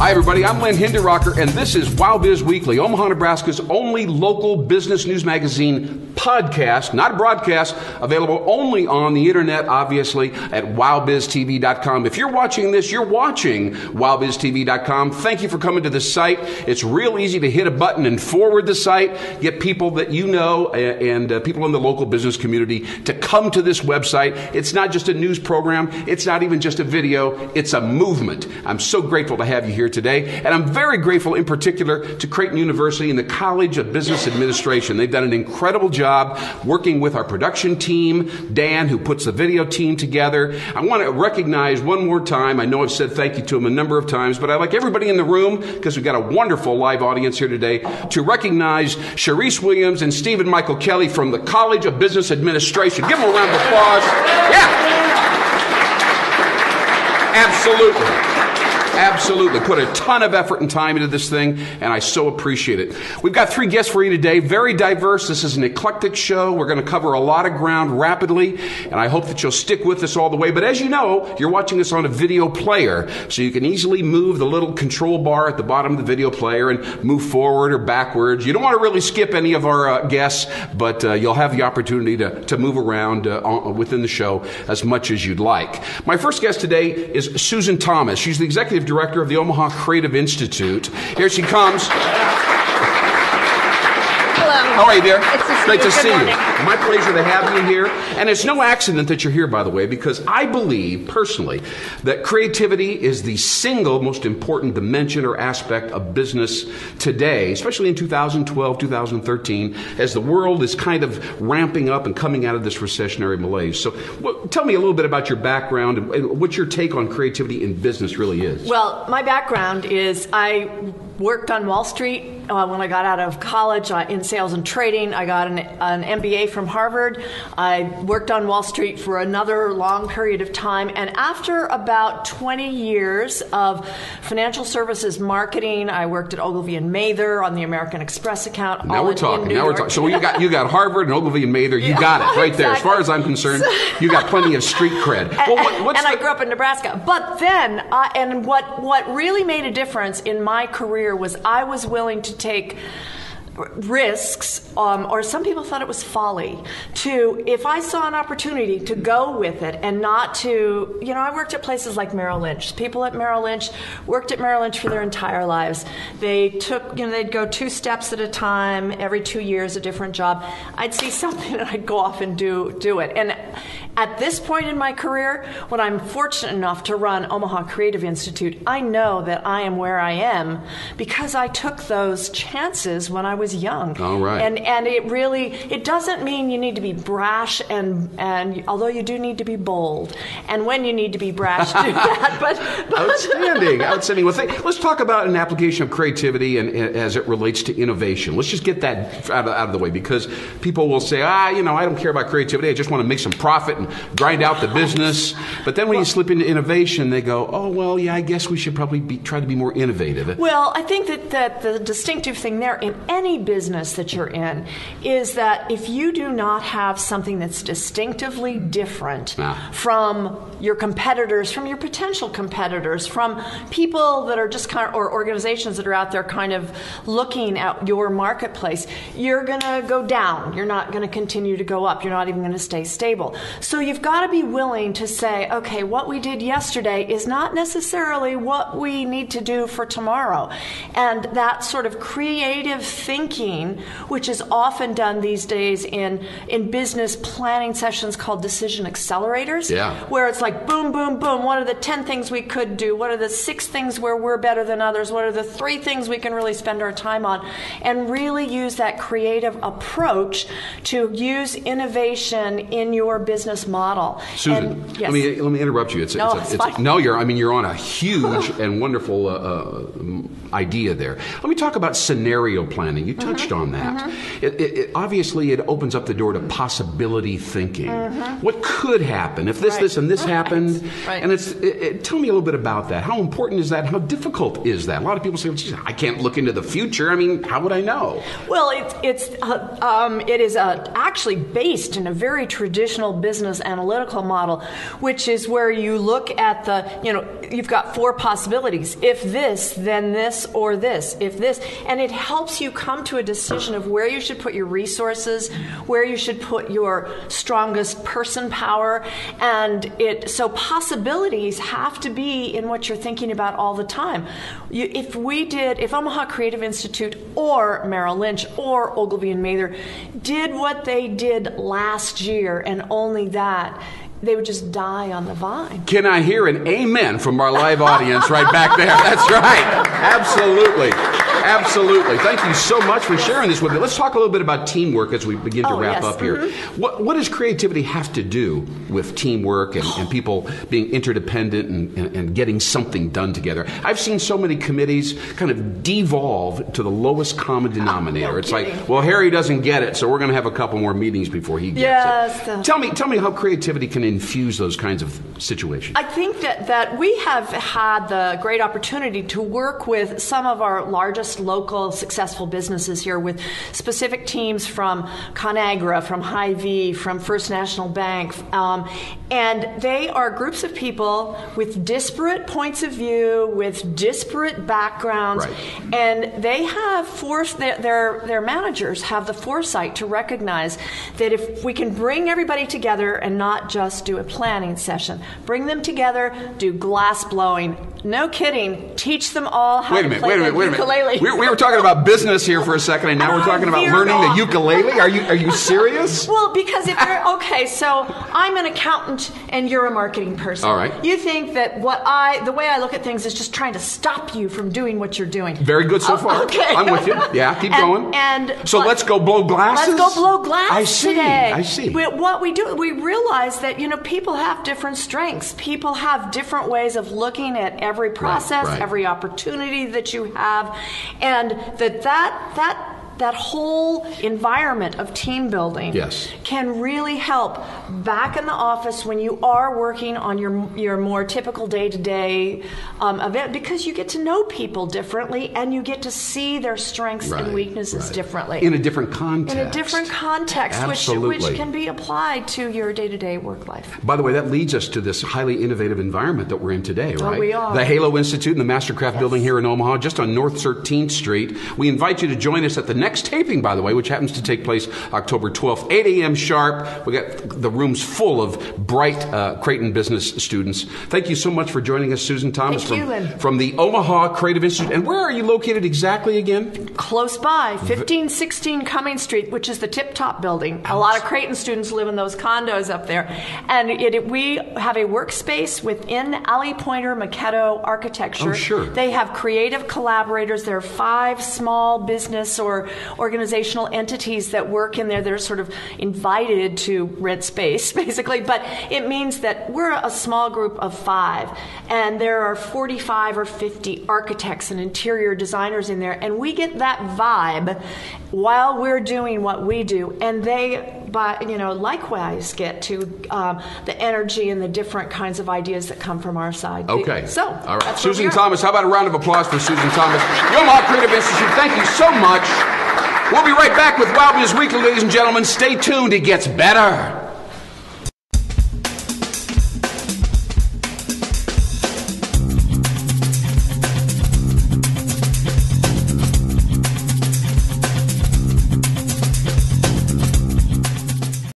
Hi, everybody. I'm Lynn Hinderaker, and this is Wow Biz Weekly, Omaha, Nebraska's only local business news magazine podcast, not a broadcast, available only on the internet, obviously, at wowbiztv.com. If you're watching this, you're watching wowbiztv.com. Thank you for coming to the site. It's real easy to hit a button and forward the site, get people that you know and people in the local business community to come to this website. It's not just a news program. It's not even just a video. It's a movement. I'm so grateful to have you here today, and I'm very grateful in particular to Creighton University and the College of Business Administration. They've done an incredible job working with our production team, Dan, who puts the video team together. I want to recognize one more time, I know I've said thank you to him a number of times, but I'd like everybody in the room, because we've got a wonderful live audience here today, to recognize Sharice Williams and Stephen Michael Kelly from the College of Business Administration. Give them a round of applause. Yeah! Absolutely. Absolutely. Put a ton of effort and time into this thing, and I so appreciate it. We've got 3 guests for you today, very diverse. This is an eclectic show. We're going to cover a lot of ground rapidly, and I hope that you'll stick with us all the way. But as you know, you're watching this on a video player, so you can easily move the little control bar at the bottom of the video player and move forward or backwards. You don't want to really skip any of our guests, but you'll have the opportunity to move around within the show as much as you'd like. My first guest today is Susan Thomas. She's the executive director of the Omaha Creative Institute. Here she comes. Hello. How are you, dear? It's great to see you. Morning. My pleasure to have you here. And it's no accident that you're here, by the way, because I believe, personally, that creativity is the single most important dimension or aspect of business today, especially in 2012, 2013, as the world is kind of ramping up and coming out of this recessionary malaise. So tell me a little bit about your background and what your take on creativity in business really is. Well, my background is I worked on Wall Street when I got out of college in sales and trading. I got an MBA from Harvard. I worked on Wall Street for another long period of time. And after about 20 years of financial services marketing, I worked at Ogilvy and Mather on the American Express account. Now we're talking. So you got Harvard and Ogilvy and Mather. You got it right there. As far as I'm concerned, you got plenty of street cred. I grew up in Nebraska. But then, and what really made a difference in my career was I was willing to take risks, or some people thought it was folly, if I saw an opportunity to go with it and not to, I worked at places like Merrill Lynch. People at Merrill Lynch worked at Merrill Lynch for their entire lives. They took, they'd go 2 steps at a time, every 2 years, a different job. I'd see something and I'd go off and do it. And at this point in my career, when I'm fortunate enough to run Omaha Creative Institute, I know that I am where I am because I took those chances when I was young. All right. And it doesn't mean you need to be brash, and although you do need to be bold. And when you need to be brash, do that. But Outstanding. Well, let's talk about an application of creativity and as it relates to innovation. Let's just get that out of the way, because people will say, I don't care about creativity. I just want to make some profit and grind out the business. But then when you slip into innovation, they go, oh, well, yeah, I guess we should probably try to be more innovative. Well, I think that the distinctive thing there in any business that you're in is that if you do not have something that's distinctively different from your competitors, from your potential competitors, from people that are just or organizations that are out there kind of looking at your marketplace, you're going to go down. You're not going to continue to go up. You're not even going to stay stable. So you've got to be willing to say, okay, what we did yesterday is not necessarily what we need to do for tomorrow. And that sort of creative thinking, which is often done these days in business planning sessions called decision accelerators, where it's like boom, boom, boom. What are the 10 things we could do? What are the 6 things where we're better than others? What are the 3 things we can really spend our time on? And really use that creative approach to use innovation in your business model. Susan, yes. let me interrupt you. It's fine. No, you're on a huge and wonderful idea there. Let me talk about scenario planning. You touched on that. Obviously, it opens up the door to possibility thinking. What could happen if this and this happened? Right. And tell me a little bit about that. How important is that? How difficult is that? A lot of people say, well, geez, I can't look into the future. I mean, how would I know? Well, it is actually based in a very traditional business analytical model, which is where you look at you've got 4 possibilities. If this, then this, or this. If this. And it helps you come to a decision of where you should put your resources, where you should put your strongest person power. And so possibilities have to be in what you're thinking about all the time. If Omaha Creative Institute or Merrill Lynch or Ogilvy and Mather did what they did last year and only that, they would just die on the vine. Can I hear an amen from our live audience right back there? That's right. Absolutely. Absolutely. Thank you so much for sharing this with me. Let's talk a little bit about teamwork as we begin to wrap up here. What does creativity have to do with teamwork and people being interdependent and getting something done together? I've seen so many committees kind of devolve to the lowest common denominator. No it's kidding. like, well, Harry doesn't get it, so we're going to have a couple more meetings before he gets it. Tell me how creativity can infuse those kinds of situations. I think that we have had the great opportunity to work with some of our largest local successful businesses here with specific teams from ConAgra, from Hy-Vee, from First National Bank. And they are groups of people with disparate points of view, with disparate backgrounds. Right. And they have their managers have the foresight to recognize that if we can bring everybody together and not just do a planning session, bring them together, do glass blowing. No kidding. Teach them all how to play the ukulele. We were talking about business here for a second, and now we're talking about learning the ukulele. Are you serious? Well, because if you're okay, so I'm an accountant and you're a marketing person. All right. You think that the way I look at things is just trying to stop you from doing what you're doing. Very good so far. Okay. I'm with you. Yeah, keep going. So let's go blow glasses. Let's go blow glass today. I see. What we do, we realize that people have different strengths. People have different ways of looking at every process, every opportunity that you have, and that whole environment of team building can really help back in the office when you are working on your more typical day-to-day event, because you get to know people differently and you get to see their strengths and weaknesses differently. In a different context. In a different context, Absolutely. which can be applied to your day-to-day work life. By the way, that leads us to this highly innovative environment that we're in today, right? Oh, we are. The Halo Institute and the Mastercraft building here in Omaha, just on North 13th Street. We invite you to join us at the next taping, by the way, which happens to take place October 12th, 8 a.m. sharp. We got the rooms full of bright Creighton business students. Thank you so much for joining us, Susan Thomas from the Omaha Creative Institute. And where are you located exactly again? Close by, 1516 Cummings Street, which is the tip-top building. A lot of Creighton students live in those condos up there. And we have a workspace within Alley Pointer Maquetto Architecture. Oh, sure. They have creative collaborators. There are 5 small business or organizational entities that work in there that are sort of invited to rent space, basically. But it means that we're a small group of 5, and there are 45 or 50 architects and interior designers in there, and we get that vibe while we're doing what we do, and they likewise get to the energy and the different kinds of ideas that come from our side. Okay. So, all right. Susan Thomas, how about a round of applause for Susan Thomas? The Omaha Creative Institute, thank you so much. We'll be right back with Wow Biz Weekly, ladies and gentlemen. Stay tuned. It gets better.